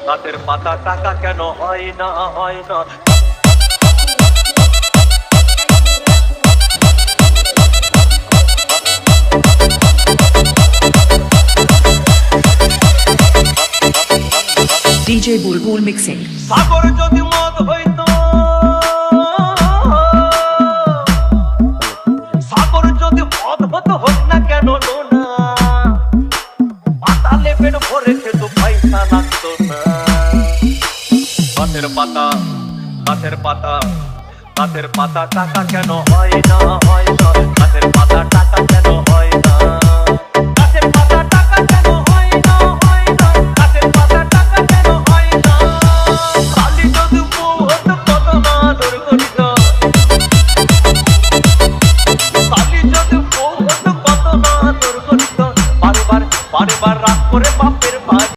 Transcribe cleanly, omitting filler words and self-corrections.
গাছের পাতা টাকা কেন হয় না হয় না। DJ Bulbul Mixing. সাগর যদি মদ হইতো, সাগর যদি মদ হতো হোক না কেন না, পাতালে পেট ভরে খেতো পয়সা লাগতো না। গাছের পাতা গাছের পাতা গাছের পাতা টাকা কেন হয় না হয় না। গাছের পাতা টাকা কেন